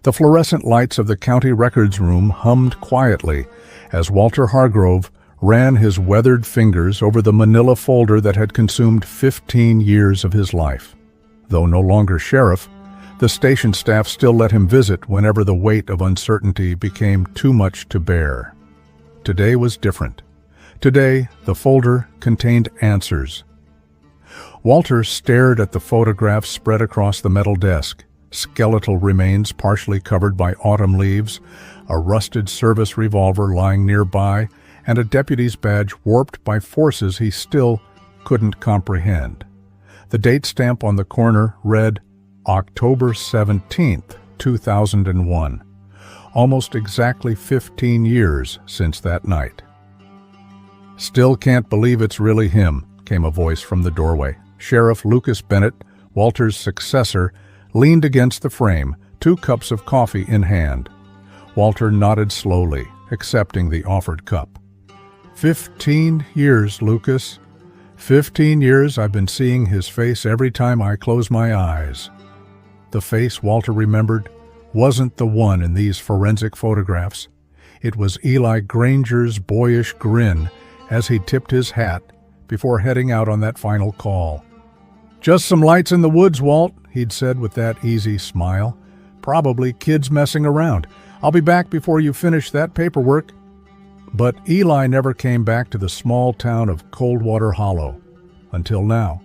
The fluorescent lights of the county records room hummed quietly as Walter Hargrove ran his weathered fingers over the manila folder that had consumed 15 years of his life. Though no longer sheriff, the station staff still let him visit whenever the weight of uncertainty became too much to bear. Today was different. Today, the folder contained answers. Walter stared at the photographs spread across the metal desk, skeletal remains partially covered by autumn leaves, a rusted service revolver lying nearby, and a deputy's badge warped by forces he still couldn't comprehend. The date stamp on the corner read October 17th, 2001. Almost exactly 15 years since that night. "Still can't believe it's really him," came a voice from the doorway. Sheriff Lucas Bennett, Walter's successor, leaned against the frame, 2 cups of coffee in hand. Walter nodded slowly, accepting the offered cup. 15 years, Lucas. 15 years I've been seeing his face every time I close my eyes. The face, Walter remembered, wasn't the one in these forensic photographs. It was Eli Granger's boyish grin as he tipped his hat before heading out on that final call. "Just some lights in the woods, Walt," he'd said with that easy smile. "Probably kids messing around. I'll be back before you finish that paperwork." But Eli never came back to the small town of Coldwater Hollow. Until now.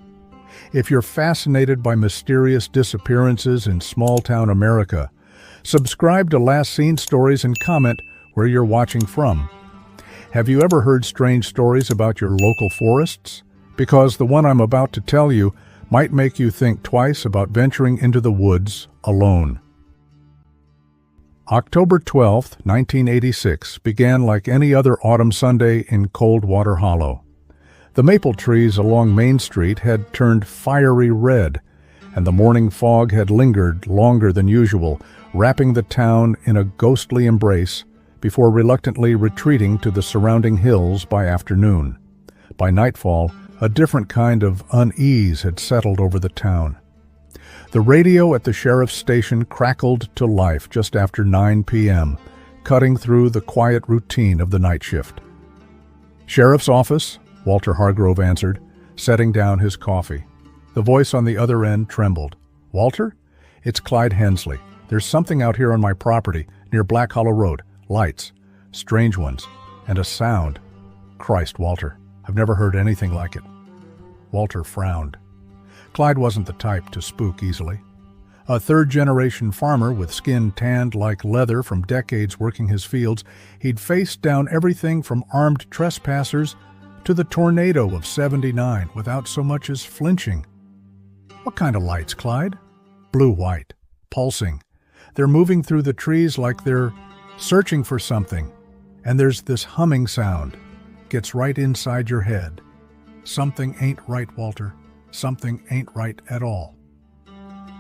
If you're fascinated by mysterious disappearances in small-town America, subscribe to Last Seen Stories and comment where you're watching from. Have you ever heard strange stories about your local forests? Because the one I'm about to tell you might make you think twice about venturing into the woods alone. October 12, 1986, began like any other autumn Sunday in Coldwater Hollow. The maple trees along Main Street had turned fiery red, and the morning fog had lingered longer than usual, wrapping the town in a ghostly embrace before reluctantly retreating to the surrounding hills by afternoon. By nightfall, a different kind of unease had settled over the town. The radio at the sheriff's station crackled to life just after 9 p.m., cutting through the quiet routine of the night shift. "Sheriff's office," Walter Hargrove answered, setting down his coffee. The voice on the other end trembled. "Walter? It's Clyde Hensley. There's something out here on my property, near Black Hollow Road. Lights. Strange ones. And a sound. Christ, Walter, I've never heard anything like it." Walter frowned. Clyde wasn't the type to spook easily. A third-generation farmer with skin tanned like leather from decades working his fields, he'd faced down everything from armed trespassers to the tornado of '79 without so much as flinching. "What kind of lights, Clyde?" "Blue-white. Pulsing. They're moving through the trees like they're searching for something. And there's this humming sound. Gets right inside your head. Something ain't right, Walter. Something ain't right at all."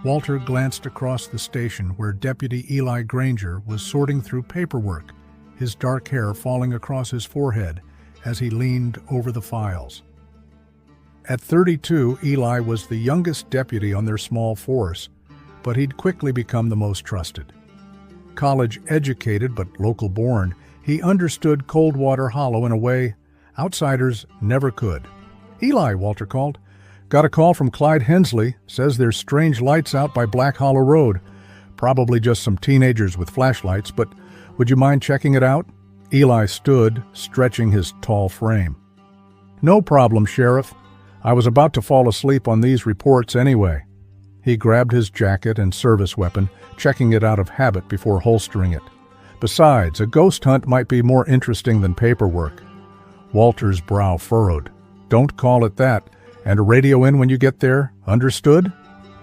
Walter glanced across the station where Deputy Eli Granger was sorting through paperwork, his dark hair falling across his forehead as he leaned over the files. At 32, Eli was the youngest deputy on their small force, but he'd quickly become the most trusted. College-educated but local-born, he understood Coldwater Hollow in a way outsiders never could. "Eli," Walter called. "Got a call from Clyde Hensley. Says there's strange lights out by Black Hollow Road. Probably just some teenagers with flashlights, but would you mind checking it out?" Eli stood, stretching his tall frame. "No problem, Sheriff. I was about to fall asleep on these reports anyway." He grabbed his jacket and service weapon, checking it out of habit before holstering it. Besides, a ghost hunt might be more interesting than paperwork. Walter's brow furrowed. "Don't call it that. And radio in when you get there, understood?"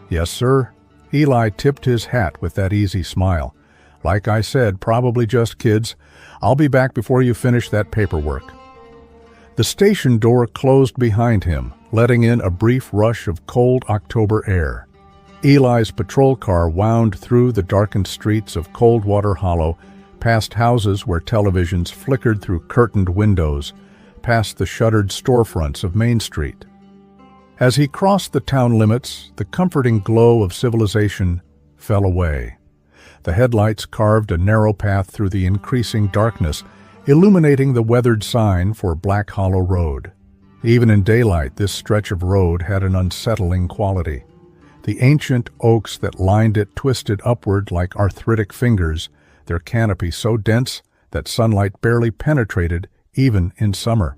"Yes, sir." Eli tipped his hat with that easy smile. "Like I said, probably just kids. I'll be back before you finish that paperwork." The station door closed behind him, letting in a brief rush of cold October air. Eli's patrol car wound through the darkened streets of Coldwater Hollow, past houses where televisions flickered through curtained windows, past the shuttered storefronts of Main Street. As he crossed the town limits, the comforting glow of civilization fell away. The headlights carved a narrow path through the increasing darkness, illuminating the weathered sign for Black Hollow Road. Even in daylight, this stretch of road had an unsettling quality. The ancient oaks that lined it twisted upward like arthritic fingers, their canopy so dense that sunlight barely penetrated even in summer.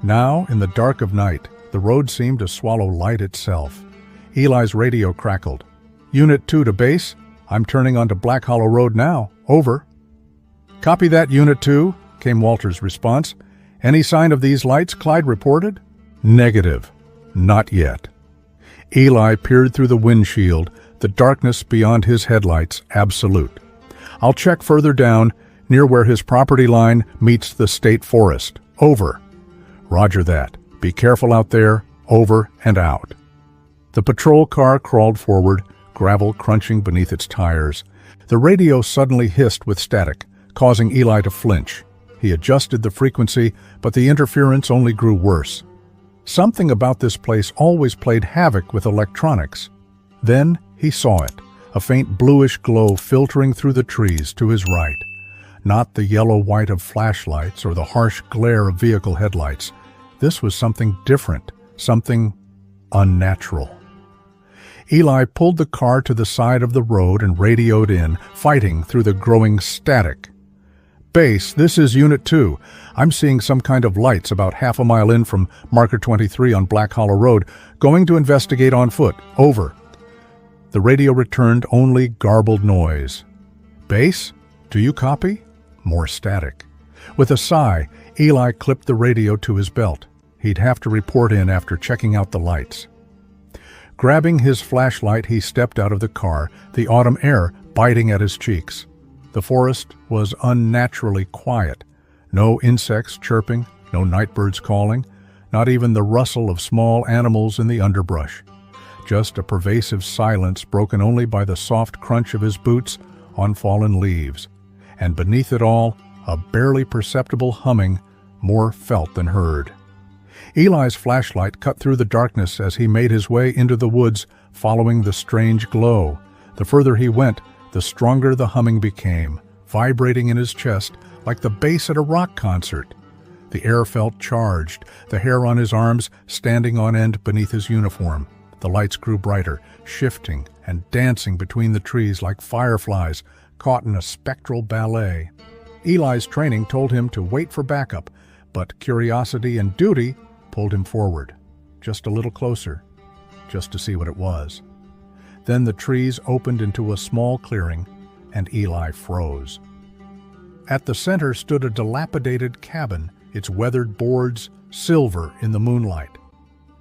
Now, in the dark of night, the road seemed to swallow light itself. Eli's radio crackled. "Unit 2 to base. I'm turning onto Black Hollow Road now. Over." "Copy that, Unit 2," came Walter's response. "Any sign of these lights?" Clyde reported. "Negative. Not yet." Eli peered through the windshield, the darkness beyond his headlights absolute. "I'll check further down, near where his property line meets the state forest. Over." "Roger that. Be careful out there. Over and out." The patrol car crawled forward, gravel crunching beneath its tires. The radio suddenly hissed with static, causing Eli to flinch. He adjusted the frequency, but the interference only grew worse. Something about this place always played havoc with electronics. Then he saw it, a faint bluish glow filtering through the trees to his right. Not the yellow-white of flashlights or the harsh glare of vehicle headlights. This was something different, something unnatural. Eli pulled the car to the side of the road and radioed in, fighting through the growing static. "Base, this is Unit 2. I'm seeing some kind of lights about half a mile in from Marker 23 on Black Hollow Road. Going to investigate on foot. Over." The radio returned only garbled noise. "Base, do you copy?" More static. With a sigh, Eli clipped the radio to his belt. He'd have to report in after checking out the lights. Grabbing his flashlight, he stepped out of the car, the autumn air biting at his cheeks. The forest was unnaturally quiet. No insects chirping, no nightbirds calling, not even the rustle of small animals in the underbrush. Just a pervasive silence broken only by the soft crunch of his boots on fallen leaves. And beneath it all, a barely perceptible humming, more felt than heard. Eli's flashlight cut through the darkness as he made his way into the woods, following the strange glow. The further he went, the stronger the humming became, vibrating in his chest like the bass at a rock concert. The air felt charged, the hair on his arms standing on end beneath his uniform. The lights grew brighter, shifting and dancing between the trees like fireflies caught in a spectral ballet. Eli's training told him to wait for backup, but curiosity and duty pulled him forward, just a little closer, just to see what it was. Then the trees opened into a small clearing, and Eli froze. At the center stood a dilapidated cabin, its weathered boards silver in the moonlight.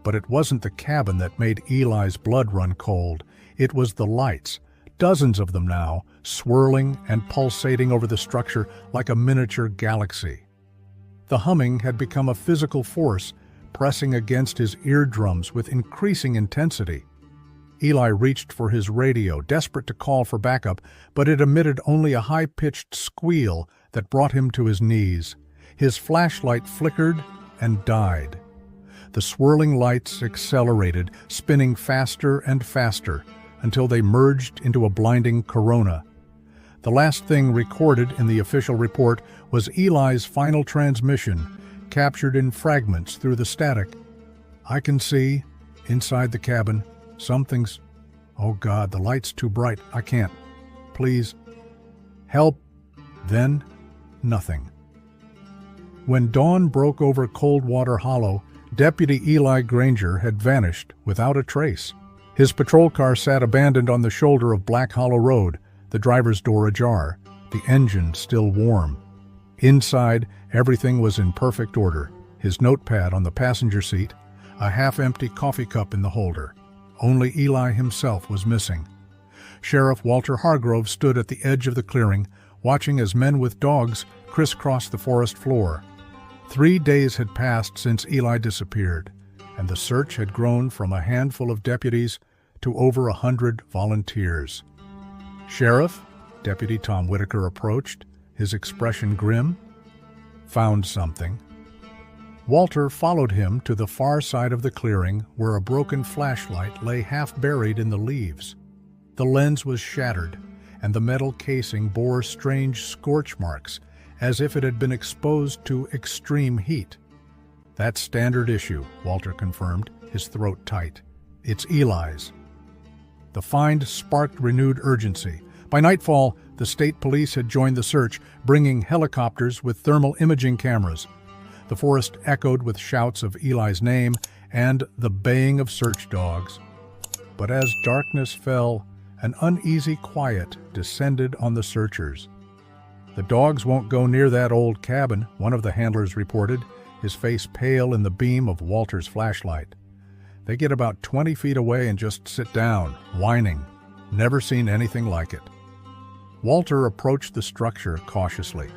But it wasn't the cabin that made Eli's blood run cold. It was the lights, dozens of them now, swirling and pulsating over the structure like a miniature galaxy. The humming had become a physical force, pressing against his eardrums with increasing intensity. Eli reached for his radio, desperate to call for backup, but it emitted only a high-pitched squeal that brought him to his knees. His flashlight flickered and died. The swirling lights accelerated, spinning faster and faster, until they merged into a blinding corona. The last thing recorded in the official report was Eli's final transmission, captured in fragments through the static. "I can see, inside the cabin, something's... Oh God, the light's too bright. I can't. Please. Help." Then, nothing. When dawn broke over Coldwater Hollow, Deputy Eli Granger had vanished without a trace. His patrol car sat abandoned on the shoulder of Black Hollow Road, the driver's door ajar, the engine still warm. Inside, everything was in perfect order, his notepad on the passenger seat, a half-empty coffee cup in the holder. Only Eli himself was missing. Sheriff Walter Hargrove stood at the edge of the clearing, watching as men with dogs crisscrossed the forest floor. 3 days had passed since Eli disappeared, and the search had grown from a handful of deputies to over 100 volunteers. "Sheriff," Deputy Tom Whitaker approached, his expression grim. "Found something." Walter followed him to the far side of the clearing, where a broken flashlight lay half buried in the leaves. The lens was shattered, and the metal casing bore strange scorch marks, as if it had been exposed to extreme heat. "That's standard issue," Walter confirmed, his throat tight. "It's Eli's." The find sparked renewed urgency. By nightfall, the state police had joined the search, bringing helicopters with thermal imaging cameras. The forest echoed with shouts of Eli's name and the baying of search dogs. But as darkness fell, an uneasy quiet descended on the searchers. "The dogs won't go near that old cabin," one of the handlers reported, his face pale in the beam of Walter's flashlight. "They get about 20 feet away and just sit down, whining. Never seen anything like it." Walter approached the structure cautiously.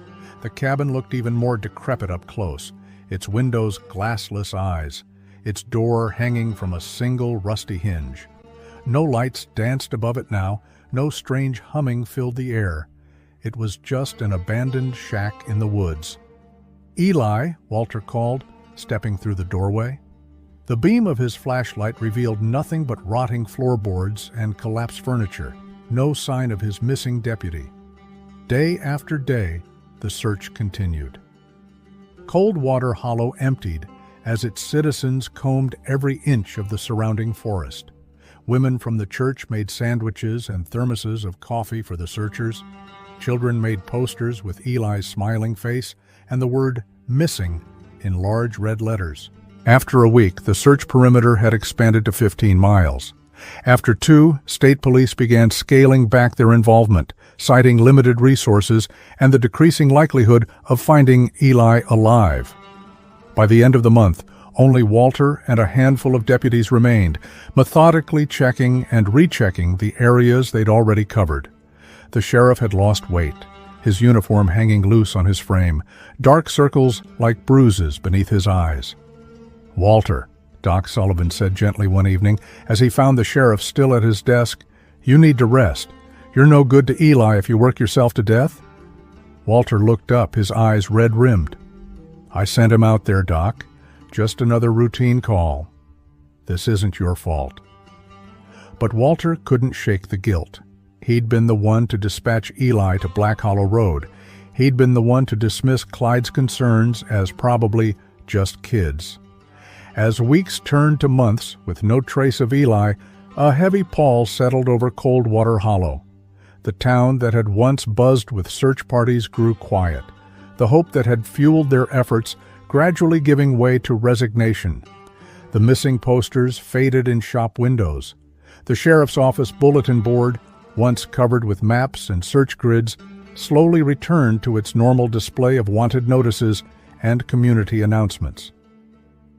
The cabin looked even more decrepit up close, its windows glassless eyes, its door hanging from a single rusty hinge. No lights danced above it now, no strange humming filled the air. It was just an abandoned shack in the woods. "Eli," Walter called, stepping through the doorway. The beam of his flashlight revealed nothing but rotting floorboards and collapsed furniture, no sign of his missing deputy. Day after day, the search continued. Coldwater Hollow emptied as its citizens combed every inch of the surrounding forest. Women from the church made sandwiches and thermoses of coffee for the searchers. Children made posters with Eli's smiling face and the word "missing" in large red letters. After a week, the search perimeter had expanded to 15 miles. After 2, state police began scaling back their involvement, citing limited resources and the decreasing likelihood of finding Eli alive. By the end of the month, only Walter and a handful of deputies remained, methodically checking and rechecking the areas they'd already covered. The sheriff had lost weight, his uniform hanging loose on his frame, dark circles like bruises beneath his eyes. "Walter," Doc Sullivan said gently one evening, as he found the sheriff still at his desk, "you need to rest. You're no good to Eli if you work yourself to death." Walter looked up, his eyes red-rimmed. "I sent him out there, Doc. Just another routine call. This isn't your fault." But Walter couldn't shake the guilt. He'd been the one to dispatch Eli to Black Hollow Road. He'd been the one to dismiss Clyde's concerns as probably just kids. As weeks turned to months with no trace of Eli, a heavy pall settled over Coldwater Hollow. The town that had once buzzed with search parties grew quiet, the hope that had fueled their efforts gradually giving way to resignation. The missing posters faded in shop windows. The sheriff's office bulletin board, once covered with maps and search grids, slowly returned to its normal display of wanted notices and community announcements.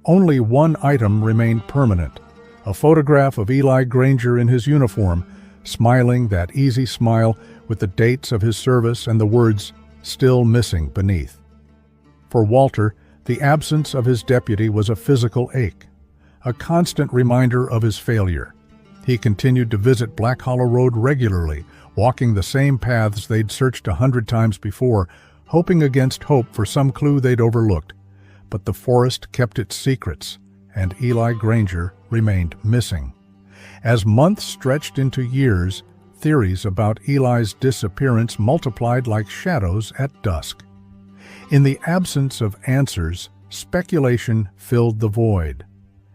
Only one item remained permanent, a photograph of Eli Granger in his uniform, smiling that easy smile with the dates of his service and the words, "Still missing," beneath. For Walter, the absence of his deputy was a physical ache, a constant reminder of his failure. He continued to visit Black Hollow Road regularly, walking the same paths they'd searched 100 times before, hoping against hope for some clue they'd overlooked. But the forest kept its secrets, and Eli Granger remained missing. As months stretched into years, theories about Eli's disappearance multiplied like shadows at dusk. In the absence of answers, speculation filled the void.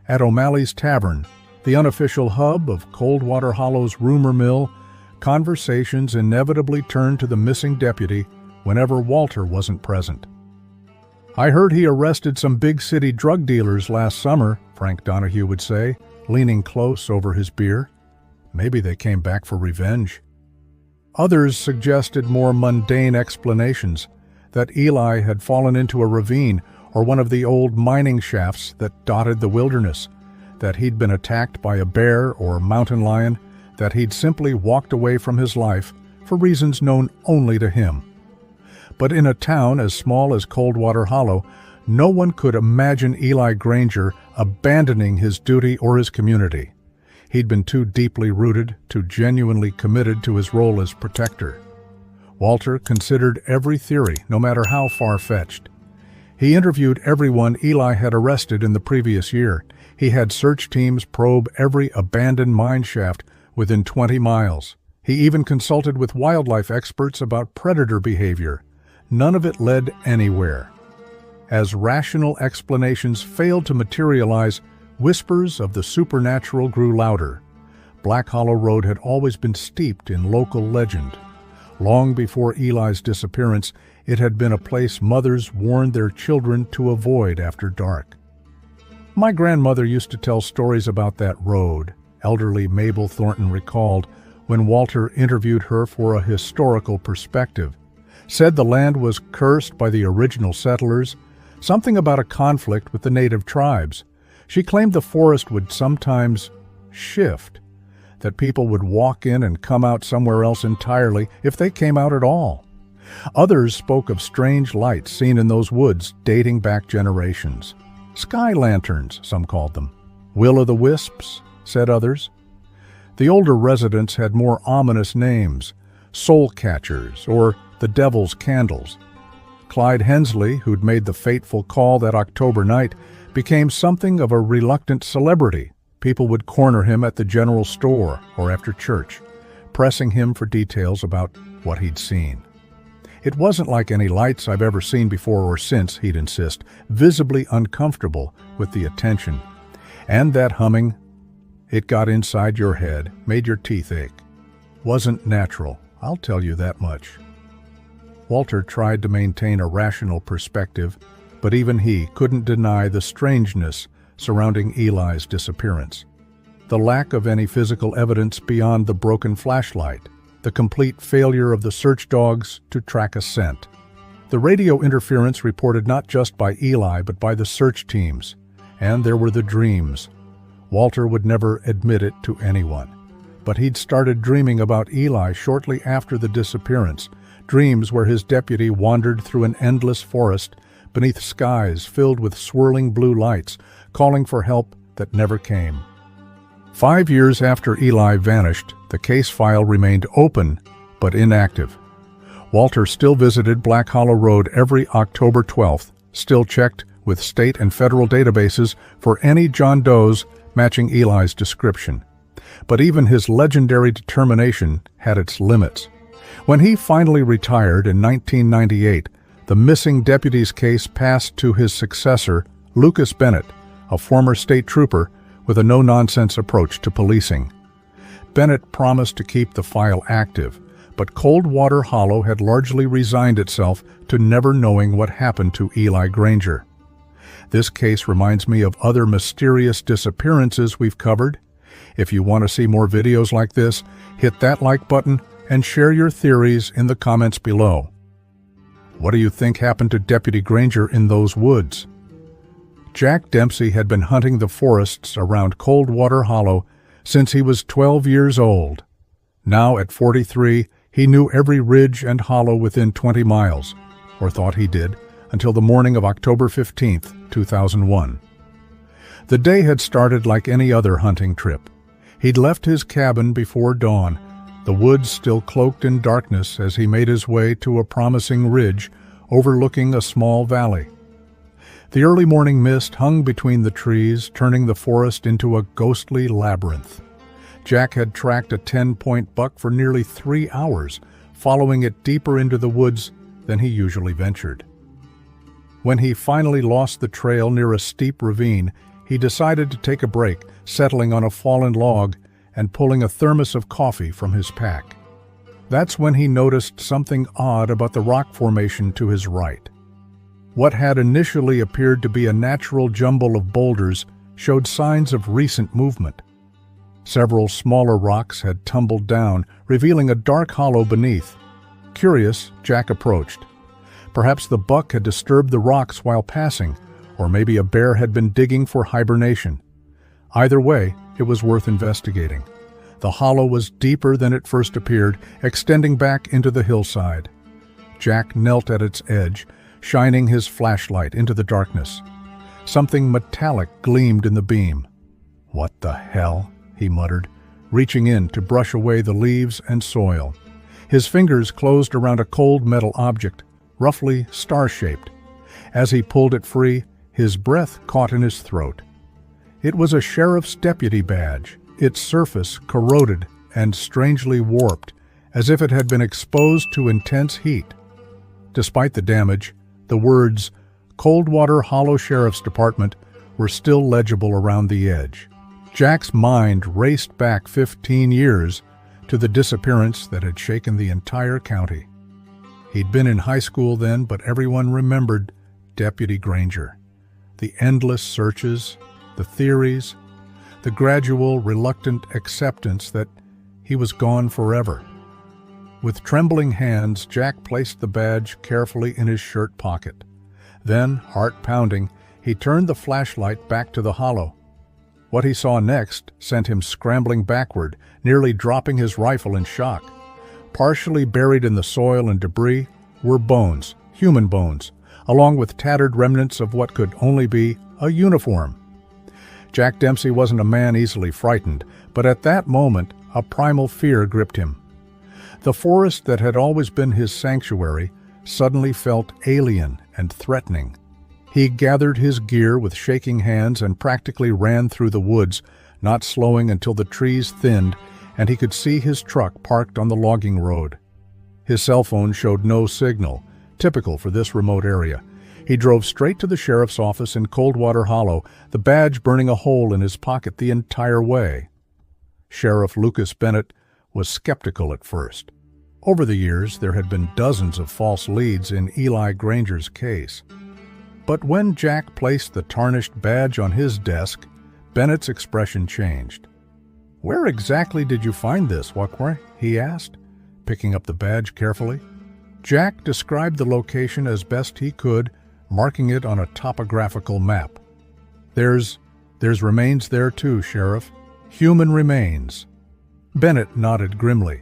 At O'Malley's Tavern, the unofficial hub of Coldwater Hollow's rumor mill, conversations inevitably turned to the missing deputy whenever Walter wasn't present. "I heard he arrested some big city drug dealers last summer," Frank Donahue would say, leaning close over his beer. "Maybe they came back for revenge." Others suggested more mundane explanations, that Eli had fallen into a ravine or one of the old mining shafts that dotted the wilderness, that he'd been attacked by a bear or mountain lion, that he'd simply walked away from his life for reasons known only to him. But in a town as small as Coldwater Hollow, no one could imagine Eli Granger abandoning his duty or his community. He'd been too deeply rooted, too genuinely committed to his role as protector. Walter considered every theory, no matter how far-fetched. He interviewed everyone Eli had arrested in the previous year. He had search teams probe every abandoned mine shaft within 20 miles. He even consulted with wildlife experts about predator behavior. None of it led anywhere. As rational explanations failed to materialize, whispers of the supernatural grew louder. Black Hollow Road had always been steeped in local legend. Long before Eli's disappearance, it had been a place mothers warned their children to avoid after dark. My grandmother used to tell stories about that road, elderly Mabel Thornton recalled when Walter interviewed her for a historical perspective. Said the land was cursed by the original settlers, something about a conflict with the native tribes. She claimed the forest would sometimes shift, that people would walk in and come out somewhere else entirely if they came out at all. Others spoke of strange lights seen in those woods dating back generations. Sky lanterns, some called them. Will-o'-the-wisps, said others. The older residents had more ominous names, soul catchers or the devil's candles. Clyde Hensley, who'd made the fateful call that October night, became something of a reluctant celebrity. People would corner him at the general store or after church, pressing him for details about what he'd seen. It wasn't like any lights I've ever seen before or since, he'd insist, visibly uncomfortable with the attention. And that humming, it got inside your head, made your teeth ache. Wasn't natural, I'll tell you that much. Walter tried to maintain a rational perspective, but even he couldn't deny the strangeness surrounding Eli's disappearance. The lack of any physical evidence beyond the broken flashlight, the complete failure of the search dogs to track a scent. The radio interference reported not just by Eli but by the search teams, and there were the dreams. Walter would never admit it to anyone, but he'd started dreaming about Eli shortly after the disappearance, dreams where his deputy wandered through an endless forest beneath skies filled with swirling blue lights, calling for help that never came. 5 years after Eli vanished, the case file remained open but inactive. Walter still visited Black Hollow Road every October 12th, still checked with state and federal databases for any John Does matching Eli's description. But even his legendary determination had its limits. When he finally retired in 1998, the missing deputy's case passed to his successor, Lucas Bennett, a former state trooper with a no-nonsense approach to policing. Bennett promised to keep the file active, but Coldwater Hollow had largely resigned itself to never knowing what happened to Eli Granger. This case reminds me of other mysterious disappearances we've covered. If you want to see more videos like this, hit that like button and share your theories in the comments below. What do you think happened to Deputy Granger in those woods? Jack Dempsey had been hunting the forests around Coldwater Hollow since he was 12 years old. Now at 43, he knew every ridge and hollow within 20 miles, or thought he did, until the morning of October 15th, 2001. The day had started like any other hunting trip. He'd left his cabin before dawn, the woods still cloaked in darkness as he made his way to a promising ridge overlooking a small valley. The early morning mist hung between the trees, turning the forest into a ghostly labyrinth. Jack had tracked a 10-point buck for nearly 3 hours, following it deeper into the woods than he usually ventured. When he finally lost the trail near a steep ravine, he decided to take a break, settling on a fallen log and pulling a thermos of coffee from his pack. That's when he noticed something odd about the rock formation to his right. What had initially appeared to be a natural jumble of boulders showed signs of recent movement. Several smaller rocks had tumbled down, revealing a dark hollow beneath. Curious, Jack approached. Perhaps the buck had disturbed the rocks while passing, or maybe a bear had been digging for hibernation. Either way, it was worth investigating. The hollow was deeper than it first appeared, extending back into the hillside. Jack knelt at its edge, shining his flashlight into the darkness. Something metallic gleamed in the beam. "What the hell?" he muttered, reaching in to brush away the leaves and soil. His fingers closed around a cold metal object, roughly star-shaped. As he pulled it free, his breath caught in his throat. It was a sheriff's deputy badge, its surface corroded and strangely warped, as if it had been exposed to intense heat. Despite the damage, the words Coldwater Hollow Sheriff's Department were still legible around the edge. Jack's mind raced back 15 years to the disappearance that had shaken the entire county. He'd been in high school then, but everyone remembered Deputy Granger. The endless searches, the theories, the gradual, reluctant acceptance that he was gone forever. With trembling hands, Jack placed the badge carefully in his shirt pocket. Then, heart pounding, he turned the flashlight back to the hollow. What he saw next sent him scrambling backward, nearly dropping his rifle in shock. Partially buried in the soil and debris were bones, human bones, along with tattered remnants of what could only be a uniform. Jack Dempsey wasn't a man easily frightened, but at that moment, a primal fear gripped him. The forest that had always been his sanctuary suddenly felt alien and threatening. He gathered his gear with shaking hands and practically ran through the woods, not slowing until the trees thinned and he could see his truck parked on the logging road. His cell phone showed no signal, typical for this remote area. He drove straight to the sheriff's office in Coldwater Hollow, the badge burning a hole in his pocket the entire way. Sheriff Lucas Bennett was skeptical at first. Over the years, there had been dozens of false leads in Eli Granger's case. But when Jack placed the tarnished badge on his desk, Bennett's expression changed. "Where exactly did you find this, Wakwe?" he asked, picking up the badge carefully. Jack described the location as best he could, marking it on a topographical map. There's remains there too, Sheriff. Human remains." Bennett nodded grimly.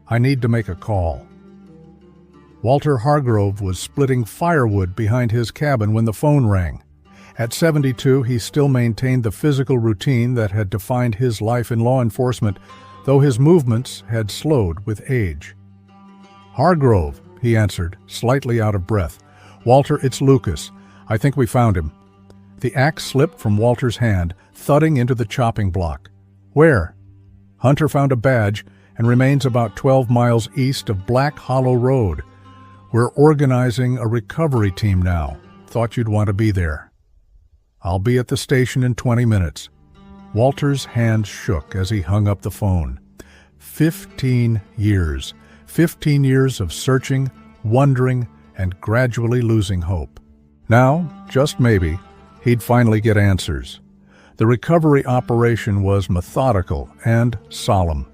"I need to make a call." Walter Hargrove was splitting firewood behind his cabin when the phone rang. At 72, he still maintained the physical routine that had defined his life in law enforcement, though his movements had slowed with age. "Hargrove," he answered, slightly out of breath. "Walter, it's Lucas. I think we found him." The axe slipped from Walter's hand, thudding into the chopping block. "Where?" "Hunter found a badge and remains about 12 miles east of Black Hollow Road. We're organizing a recovery team now. Thought you'd want to be there." "I'll be at the station in 20 minutes. Walter's hand shook as he hung up the phone. 15 years. 15 years of searching, wondering, and gradually losing hope. Now, just maybe, he'd finally get answers. The recovery operation was methodical and solemn.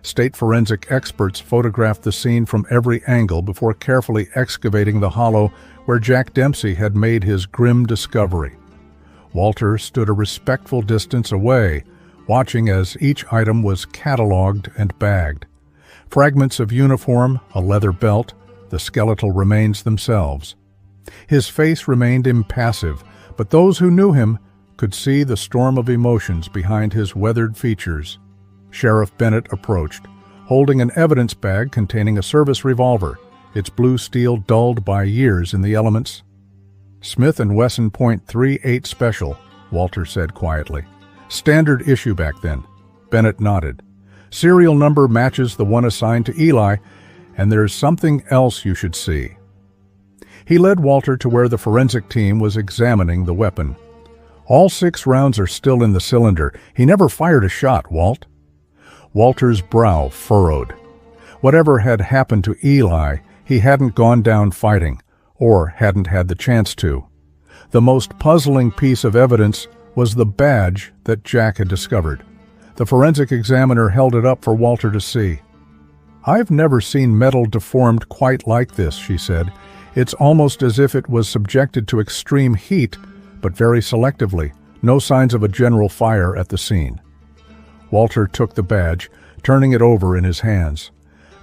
State forensic experts photographed the scene from every angle before carefully excavating the hollow where Jack Dempsey had made his grim discovery. Walter stood a respectful distance away, watching as each item was cataloged and bagged. Fragments of uniform, a leather belt, the skeletal remains themselves. His face remained impassive, but those who knew him could see the storm of emotions behind his weathered features. Sheriff Bennett approached, holding an evidence bag containing a service revolver, its blue steel dulled by years in the elements. "Smith & Wesson .38 Special," Walter said quietly. "Standard issue back then." Bennett nodded. "Serial number matches the one assigned to Eli, and there's something else you should see." He led Walter to where the forensic team was examining the weapon. "All 6 rounds are still in the cylinder. He never fired a shot, Walt." Walter's brow furrowed. Whatever had happened to Eli, he hadn't gone down fighting, or hadn't had the chance to. The most puzzling piece of evidence was the badge that Jack had discovered. The forensic examiner held it up for Walter to see. "I've never seen metal deformed quite like this," she said. "It's almost as if it was subjected to extreme heat, but very selectively. No signs of a general fire at the scene." Walter took the badge, turning it over in his hands.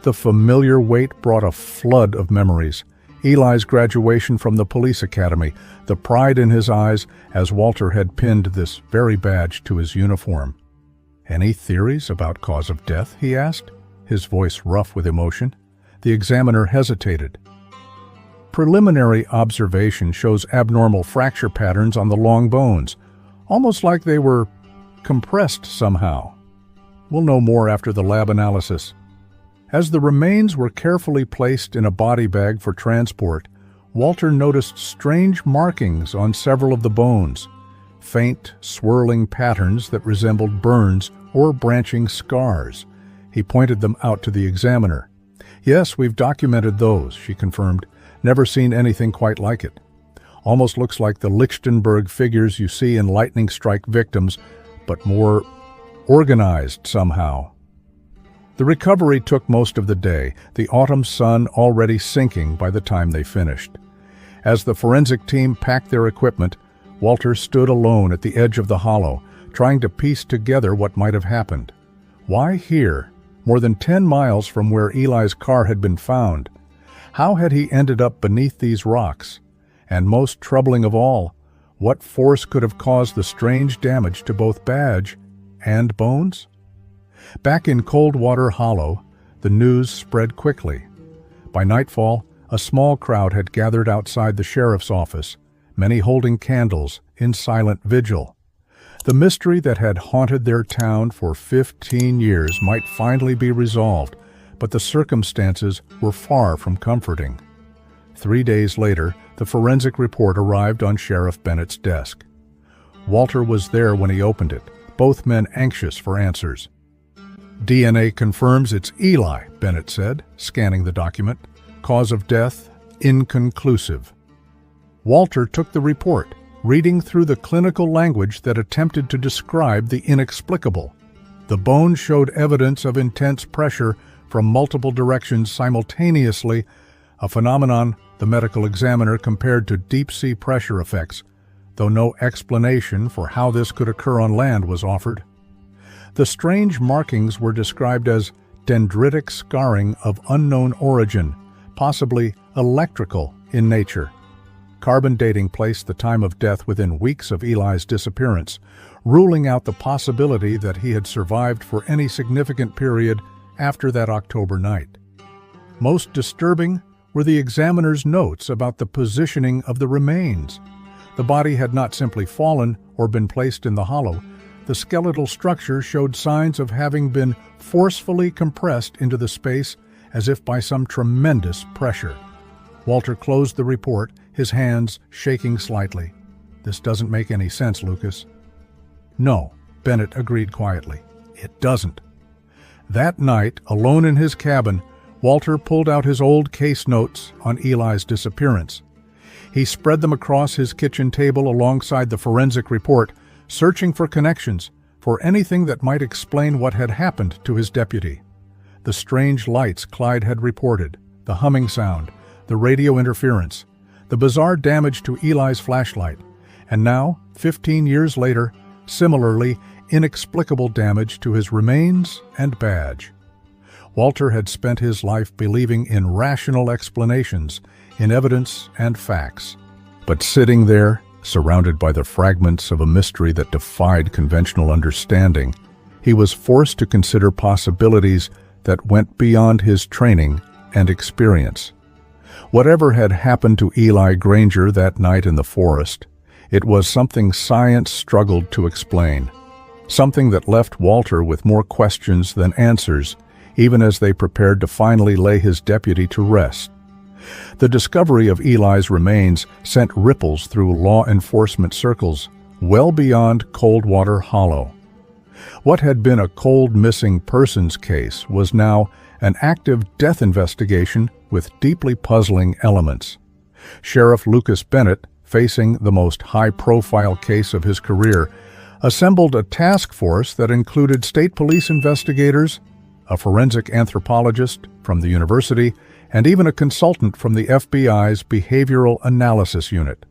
The familiar weight brought a flood of memories. Eli's graduation from the police academy, the pride in his eyes as Walter had pinned this very badge to his uniform. "Any theories about cause of death?" he asked, his voice rough with emotion. The examiner hesitated. "Preliminary observation shows abnormal fracture patterns on the long bones, almost like they were compressed somehow." We'll know more after the lab analysis. As the remains were carefully placed in a body bag for transport, Walter noticed strange markings on several of the bones, faint, swirling patterns that resembled burns or branching scars. He pointed them out to the examiner. "Yes, we've documented those," she confirmed. "Never seen anything quite like it. Almost looks like the Lichtenberg figures you see in lightning strike victims, but more organized somehow." The recovery took most of the day, the autumn sun already sinking by the time they finished. As the forensic team packed their equipment, Walter stood alone at the edge of the hollow, trying to piece together what might have happened. Why here, more than 10 miles from where Eli's car had been found? How had he ended up beneath these rocks? And most troubling of all, what force could have caused the strange damage to both badge and bones? Back in Coldwater Hollow, the news spread quickly. By nightfall, a small crowd had gathered outside the sheriff's office, many holding candles in silent vigil. The mystery that had haunted their town for 15 years might finally be resolved, but the circumstances were far from comforting. 3 days later, the forensic report arrived on Sheriff Bennett's desk. Walter was there when he opened it, both men anxious for answers. "DNA confirms it's Eli," Bennett said, scanning the document. "Cause of death, inconclusive." Walter took the report, reading through the clinical language that attempted to describe the inexplicable. The bones showed evidence of intense pressure from multiple directions simultaneously, a phenomenon the medical examiner compared to deep-sea pressure effects, though no explanation for how this could occur on land was offered. The strange markings were described as dendritic scarring of unknown origin, possibly electrical in nature. Carbon dating placed the time of death within weeks of Eli's disappearance, ruling out the possibility that he had survived for any significant period after that October night. Most disturbing were the examiner's notes about the positioning of the remains. The body had not simply fallen or been placed in the hollow. The skeletal structure showed signs of having been forcefully compressed into the space as if by some tremendous pressure. Walter closed the report, his hands shaking slightly. "This doesn't make any sense, Lucas." "No," Bennett agreed quietly. "It doesn't." That night, alone in his cabin, Walter pulled out his old case notes on Eli's disappearance. He spread them across his kitchen table alongside the forensic report, searching for connections, for anything that might explain what had happened to his deputy. The strange lights Clyde had reported, the humming sound, the radio interference, the bizarre damage to Eli's flashlight, and now, 15 years later, similarly inexplicable damage to his remains and badge. Walter had spent his life believing in rational explanations, in evidence and facts. But sitting there, surrounded by the fragments of a mystery that defied conventional understanding, he was forced to consider possibilities that went beyond his training and experience. Whatever had happened to Eli Granger that night in the forest, it was something science struggled to explain, something that left Walter with more questions than answers, even as they prepared to finally lay his deputy to rest. The discovery of Eli's remains sent ripples through law enforcement circles, well beyond Coldwater Hollow. What had been a cold missing persons case was now an active death investigation with deeply puzzling elements. Sheriff Lucas Bennett, facing the most high-profile case of his career, assembled a task force that included state police investigators, a forensic anthropologist from the university, and even a consultant from the FBI's Behavioral Analysis Unit.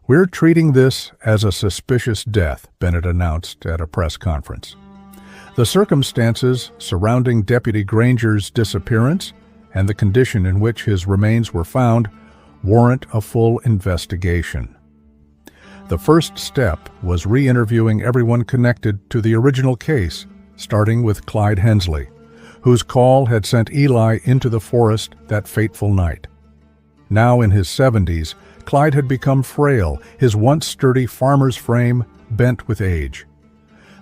"We're treating this as a suspicious death," Bennett announced at a press conference. The circumstances surrounding Deputy Granger's disappearance and the condition in which his remains were found warrant a full investigation. The first step was re-interviewing everyone connected to the original case, starting with Clyde Hensley, whose call had sent Eli into the forest that fateful night. Now in his 70s, Clyde had become frail, his once sturdy farmer's frame bent with age.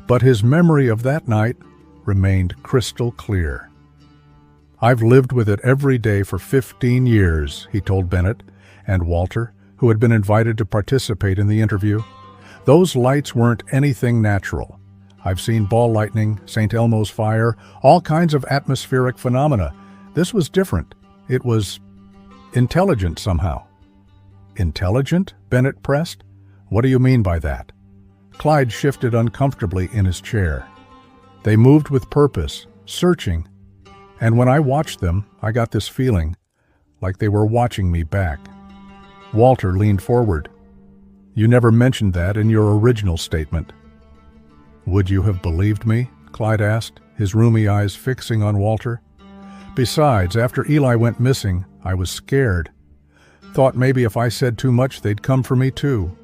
But his memory of that night remained crystal clear. "I've lived with it every day for 15 years, he told Bennett and Walter, who had been invited to participate in the interview. "Those lights weren't anything natural. I've seen ball lightning, St. Elmo's fire, all kinds of atmospheric phenomena. This was different. It was intelligent somehow." "Intelligent?" Bennett pressed. "What do you mean by that?" Clyde shifted uncomfortably in his chair. "They moved with purpose, searching, and when I watched them, I got this feeling, like they were watching me back." Walter leaned forward. "You never mentioned that in your original statement." "Would you have believed me?" Clyde asked, his rheumy eyes fixing on Walter. "Besides, after Eli went missing, I was scared. Thought maybe if I said too much, they'd come for me too."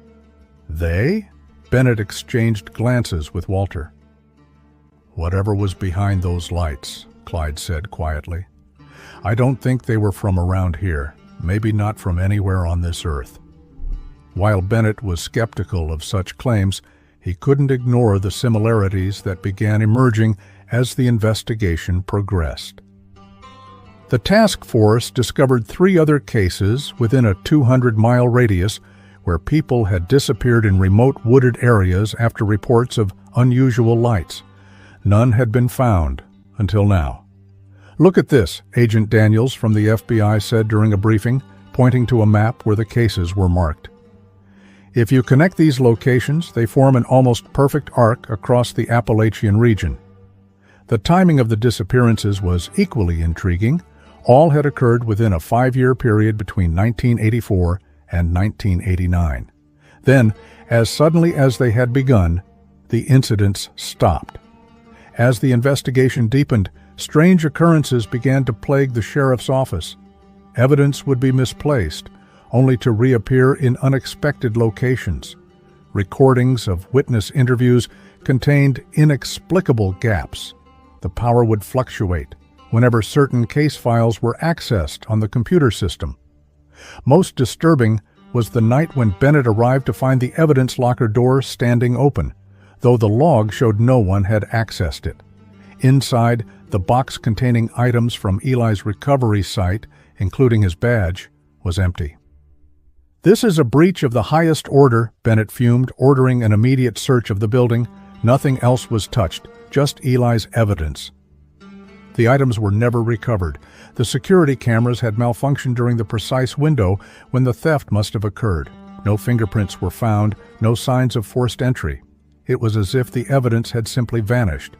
"They?" Bennett exchanged glances with Walter. "Whatever was behind those lights," Clyde said quietly. "I don't think they were from around here, maybe not from anywhere on this earth." While Bennett was skeptical of such claims, he couldn't ignore the similarities that began emerging as the investigation progressed. The task force discovered 3 other cases within a 200-mile radius where people had disappeared in remote wooded areas after reports of unusual lights. None had been found until now. "Look at this," Agent Daniels from the FBI said during a briefing, pointing to a map where the cases were marked. "If you connect these locations, they form an almost perfect arc across the Appalachian region." The timing of the disappearances was equally intriguing. All had occurred within a 5-year period between 1984 and 1989. Then, as suddenly as they had begun, the incidents stopped. As the investigation deepened, strange occurrences began to plague the sheriff's office. Evidence would be misplaced, only to reappear in unexpected locations. Recordings of witness interviews contained inexplicable gaps. The power would fluctuate whenever certain case files were accessed on the computer system. Most disturbing was the night when Bennett arrived to find the evidence locker door standing open, though the log showed no one had accessed it. Inside, the box containing items from Eli's recovery site, including his badge, was empty. "This is a breach of the highest order," Bennett fumed, ordering an immediate search of the building. Nothing else was touched, just Eli's evidence. The items were never recovered. The security cameras had malfunctioned during the precise window when the theft must have occurred. No fingerprints were found, no signs of forced entry. It was as if the evidence had simply vanished.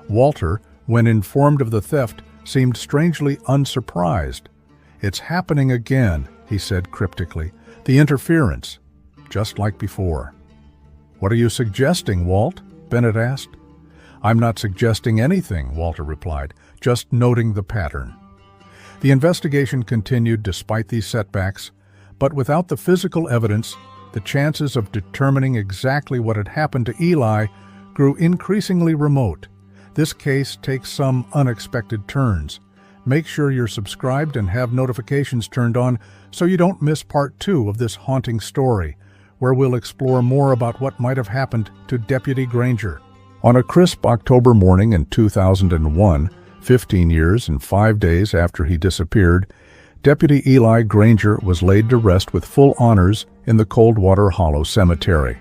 Walter, when informed of the theft, seemed strangely unsurprised. "It's happening again," he said cryptically. "The interference, just like before." "What are you suggesting, Walt?" Bennett asked. "I'm not suggesting anything," Walter replied, "just noting the pattern." The investigation continued despite these setbacks, but without the physical evidence, the chances of determining exactly what had happened to Eli grew increasingly remote. This case takes some unexpected turns. Make sure you're subscribed and have notifications turned on so you don't miss part 2 of this haunting story, where we'll explore more about what might have happened to Deputy Granger. On a crisp October morning in 2001, 15 years and 5 days after he disappeared, Deputy Eli Granger was laid to rest with full honors in the Coldwater Hollow Cemetery.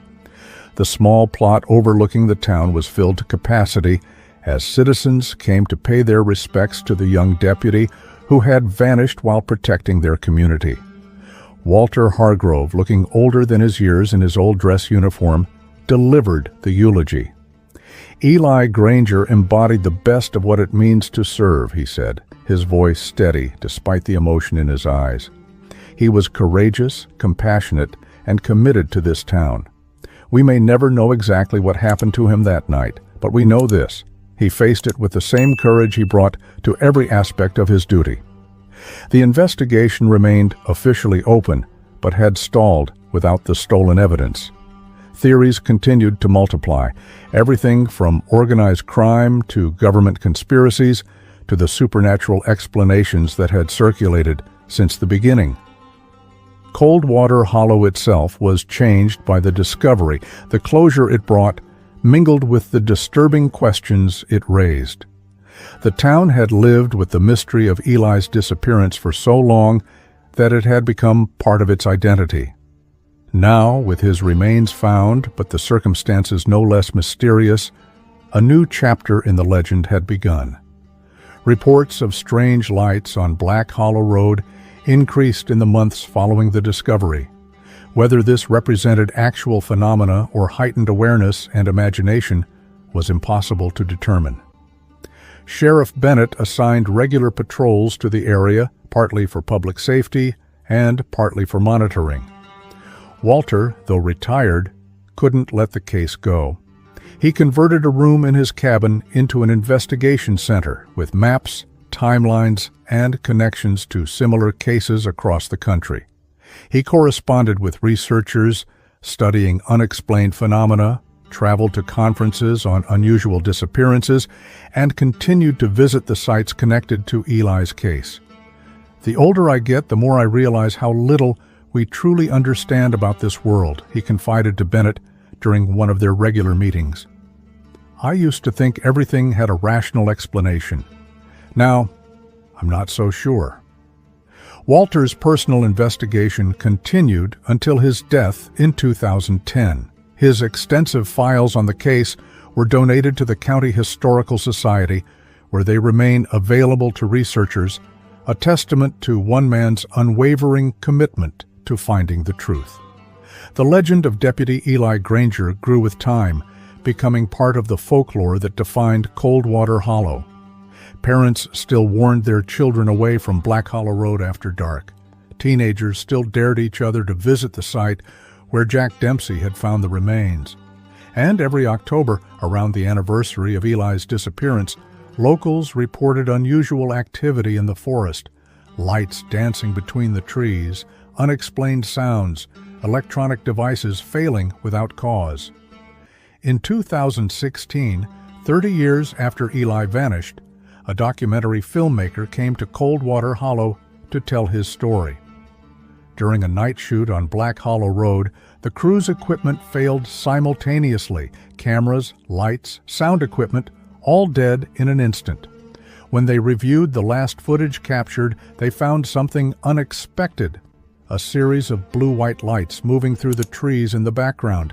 The small plot overlooking the town was filled to capacity as citizens came to pay their respects to the young deputy who had vanished while protecting their community. Walter Hargrove, looking older than his years in his old dress uniform, delivered the eulogy. "Eli Granger embodied the best of what it means to serve," he said, his voice steady despite the emotion in his eyes. "He was courageous, compassionate, and committed to this town. We may never know exactly what happened to him that night, but we know this: he faced it with the same courage he brought to every aspect of his duty." The investigation remained officially open, but had stalled without the stolen evidence. Theories continued to multiply, everything from organized crime to government conspiracies to the supernatural explanations that had circulated since the beginning. Coldwater Hollow itself was changed by the discovery. The closure it brought mingled with the disturbing questions it raised. The town had lived with the mystery of Eli's disappearance for so long that it had become part of its identity. Now, with his remains found, but the circumstances no less mysterious, a new chapter in the legend had begun. Reports of strange lights on Black Hollow Road increased in the months following the discovery. Whether this represented actual phenomena or heightened awareness and imagination was impossible to determine. Sheriff Bennett assigned regular patrols to the area, partly for public safety and partly for monitoring. Walter, though retired, couldn't let the case go. He converted a room in his cabin into an investigation center with maps, timelines, and connections to similar cases across the country. He corresponded with researchers studying unexplained phenomena, traveled to conferences on unusual disappearances, and continued to visit the sites connected to Eli's case. "The older I get, the more I realize how little we truly understand about this world," he confided to Bennett during one of their regular meetings. "I used to think everything had a rational explanation. Now, I'm not so sure." Walter's personal investigation continued until his death in 2010. His extensive files on the case were donated to the County Historical Society, where they remain available to researchers, a testament to one man's unwavering commitment to finding the truth. The legend of Deputy Eli Granger grew with time, becoming part of the folklore that defined Coldwater Hollow. Parents still warned their children away from Black Hollow Road after dark. Teenagers still dared each other to visit the site where Jack Dempsey had found the remains. And every October, around the anniversary of Eli's disappearance, locals reported unusual activity in the forest, lights dancing between the trees, unexplained sounds, electronic devices failing without cause. In 2016, 30 years after Eli vanished, a documentary filmmaker came to Coldwater Hollow to tell his story. During a night shoot on Black Hollow Road, the crew's equipment failed simultaneously. Cameras, lights, sound equipment, all dead in an instant. When they reviewed the last footage captured, they found something unexpected: a series of blue-white lights moving through the trees in the background,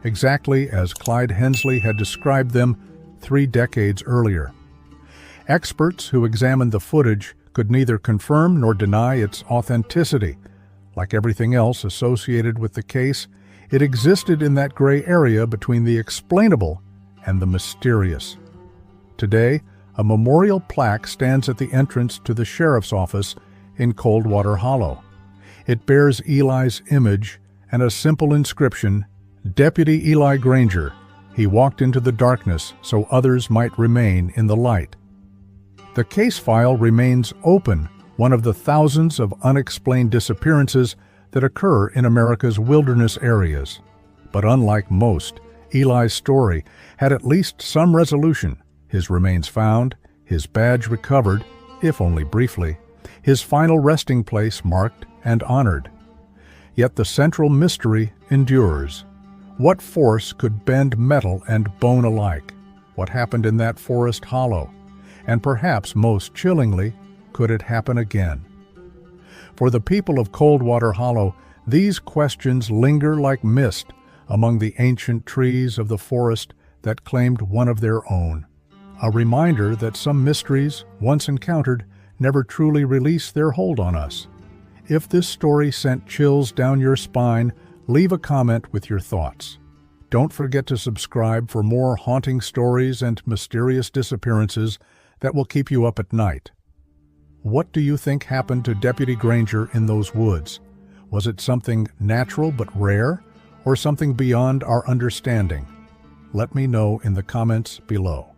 exactly as Clyde Hensley had described them 3 decades earlier. Experts who examined the footage could neither confirm nor deny its authenticity. Like everything else associated with the case, it existed in that gray area between the explainable and the mysterious. Today, a memorial plaque stands at the entrance to the sheriff's office in Coldwater Hollow. It bears Eli's image and a simple inscription, "Deputy Eli Granger. He walked into the darkness so others might remain in the light." The case file remains open, one of the thousands of unexplained disappearances that occur in America's wilderness areas. But unlike most, Eli's story had at least some resolution: his remains found, his badge recovered, if only briefly, his final resting place marked and honored. Yet the central mystery endures. What force could bend metal and bone alike? What happened in that forest hollow? And perhaps most chillingly, could it happen again? For the people of Coldwater Hollow, these questions linger like mist among the ancient trees of the forest that claimed one of their own. A reminder that some mysteries, once encountered, never truly release their hold on us. If this story sent chills down your spine, leave a comment with your thoughts. Don't forget to subscribe for more haunting stories and mysterious disappearances that will keep you up at night. What do you think happened to Deputy Granger in those woods? Was it something natural but rare, or something beyond our understanding? Let me know in the comments below.